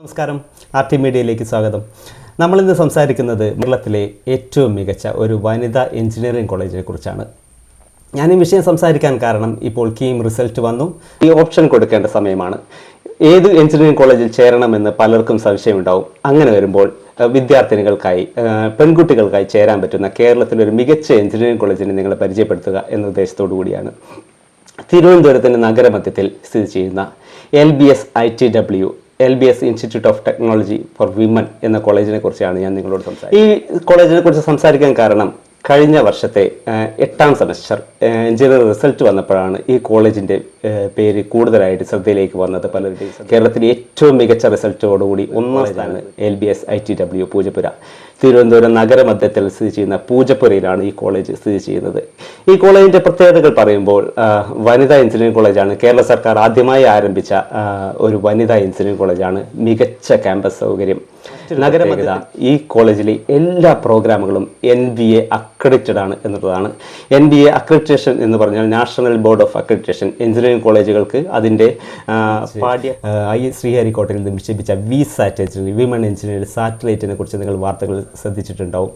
നമസ്കാരം, RT മീഡിയയിലേക്ക് സ്വാഗതം. നമ്മളിന്ന് സംസാരിക്കുന്നത് കേരളത്തിലെ ഏറ്റവും മികച്ച ഒരു വനിതാ എഞ്ചിനീയറിംഗ് കോളേജിനെ കുറിച്ചാണ്. ഞാൻ ഈ വിഷയം സംസാരിക്കാൻ കാരണം ഇപ്പോൾ കീം റിസൾട്ട് വന്നു. ഈ ഓപ്ഷൻ കൊടുക്കേണ്ട സമയമാണ്. ഏത് എഞ്ചിനീയറിംഗ് കോളേജിൽ ചേരണമെന്ന് പലർക്കും സംശയമുണ്ടാവും. അങ്ങനെ വരുമ്പോൾ വിദ്യാർത്ഥിനികൾക്കായി, പെൺകുട്ടികൾക്കായി ചേരാൻ പറ്റുന്ന കേരളത്തിലെ ഒരു മികച്ച എഞ്ചിനീയറിംഗ് കോളേജിനെ നിങ്ങളെ പരിചയപ്പെടുത്തുക എന്ന ഉദ്ദേശത്തോടു കൂടിയാണ്. തിരുവനന്തപുരത്തിൻ്റെ നഗരമധ്യത്തിൽ സ്ഥിതി ചെയ്യുന്ന LBS institute of technology for women എന്ന കോളേജിനെ കുറിച്ചാണ് ഞാൻ നിങ്ങളോട് സംസാരിക്കുന്നത്. ഈ കോളേജിനെ കുറിച്ച് സംസാരിക്കാൻ കാരണം കഴിഞ്ഞ വർഷത്തെ 8ാം സെമസ്റ്റർ എഞ്ചിനീയറിംഗ് റിസൾട്ട് വന്നപ്പോഴാണ് ഈ കോളേജിൻ്റെ പേര് കൂടുതലായിട്ട് ശ്രദ്ധയിലേക്ക് വന്നത്. പലരുടെയും കേരളത്തിലെ ഏറ്റവും മികച്ച റിസൾട്ടോടുകൂടി ഒന്നാം സ്ഥാനം LBS പൂജപ്പുര, തിരുവനന്തപുരം നഗരമധ്യത്തിൽ സ്ഥിതി ചെയ്യുന്ന പൂജപ്പുരയിലാണ് ഈ കോളേജ് സ്ഥിതി ചെയ്യുന്നത്. ഈ കോളേജിൻ്റെ പ്രത്യേകതകൾ പറയുമ്പോൾ വനിതാ എഞ്ചിനീയറിംഗ് കോളേജാണ്. കേരള സർക്കാർ ആദ്യമായി ആരംഭിച്ച ഒരു വനിതാ എഞ്ചിനീയറിംഗ് കോളേജാണ്. മികച്ച ക്യാമ്പസ് സൗകര്യം. നഗരമധ്യത ഈ കോളേജിലെ എല്ലാ പ്രോഗ്രാമുകളും NBA അക്രഡിറ്റഡ് ആണ് എന്നുള്ളതാണ്. NBA അക്രഡിറ്റേഷൻ എന്ന് പറഞ്ഞാൽ national board of accreditation. Engineering കോളേജുകൾക്ക് അതിൻ്റെ ശ്രീഹരിക്കോട്ടയിൽ നിന്ന് വിക്ഷേപിച്ച VSAT എഞ്ചിനീയറിംഗ്, വിമൺ എഞ്ചിനീയറിംഗ് സാറ്റലൈറ്റിനെ കുറിച്ച് നിങ്ങൾ വാർത്തകൾ ശ്രദ്ധിച്ചിട്ടുണ്ടാവും.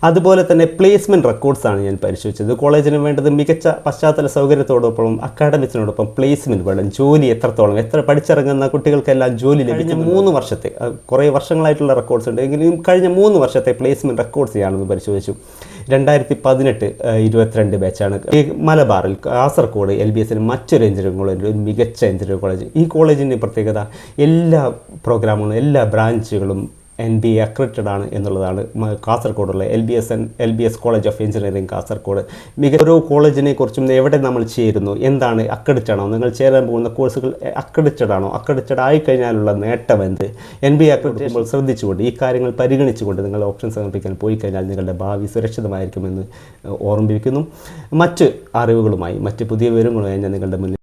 അതുപോലെ തന്നെ പ്ലേസ്മെൻറ്റ് റെക്കോർഡ്സാണ് ഞാൻ പരിശോധിച്ചത്. കോളേജിന് വേണ്ടത് മികച്ച പശ്ചാത്തല സൗകര്യത്തോടൊപ്പം അക്കാഡമിക്സിനോടൊപ്പം പ്ലേസ്മെൻറ്റ് വേണം. ജോലി എത്ര പഠിച്ചിറങ്ങുന്ന കുട്ടികൾക്കെല്ലാം ജോലി ലഭിക്കും. 3 വർഷത്തെ കുറേ വർഷങ്ങളായിട്ടുള്ള റെക്കോർഡ്സ് ഉണ്ട് എങ്കിലും കഴിഞ്ഞ 3 വർഷത്തെ പ്ലേസ്മെൻറ്റ് റെക്കോർഡ്സ് ഞാനൊന്ന് പരിശോധിച്ചു. 2018-22 ബാച്ചാണ്. ഈ മലബാറിൽ കാസർഗോഡ് LBSന് മറ്റൊരു എഞ്ചിനീയറിംഗ് കോളേജ്, ഒരു മികച്ച എഞ്ചിനീയറിംഗ് കോളേജ്. ഈ കോളേജിൻ്റെ പ്രത്യേകത എല്ലാ പ്രോഗ്രാമുകളും എല്ലാ ബ്രാഞ്ചുകളും NBA അക്രഡിറ്റഡ് ആണ് എന്നുള്ളതാണ്. കാസർഗോഡുള്ള LBS college of engineering Kasaragod ഓരോ കോളേജിനെ കുറിച്ചും എവിടെ നമ്മൾ ചേരുന്നു, എന്താണ് അക്രഡിറ്റഡ് ആണോ, നിങ്ങൾ ചേരാൻ പോകുന്ന കോഴ്സുകൾ അക്രഡിറ്റഡ് ആണോ, അക്രഡിറ്റഡ് ആയിക്കഴിഞ്ഞാലുള്ള നേട്ടം എന്ത്, NBA അക്രഡിറ്റേഷൻ ശ്രദ്ധിച്ചുകൊണ്ട് ഈ കാര്യങ്ങൾ പരിഗണിച്ചുകൊണ്ട് നിങ്ങൾ ഓപ്ഷൻ സമർപ്പിക്കാൻ പോയി കഴിഞ്ഞാൽ നിങ്ങളുടെ ഭാവി സുരക്ഷിതമായിരിക്കുമെന്ന് ഓർമ്മിപ്പിക്കുന്നു. മറ്റ് അറിവുകളുമായി, മറ്റ് പുതിയ വിവരങ്ങളുമായി ഞാൻ നിങ്ങളുടെ മുന്നിൽ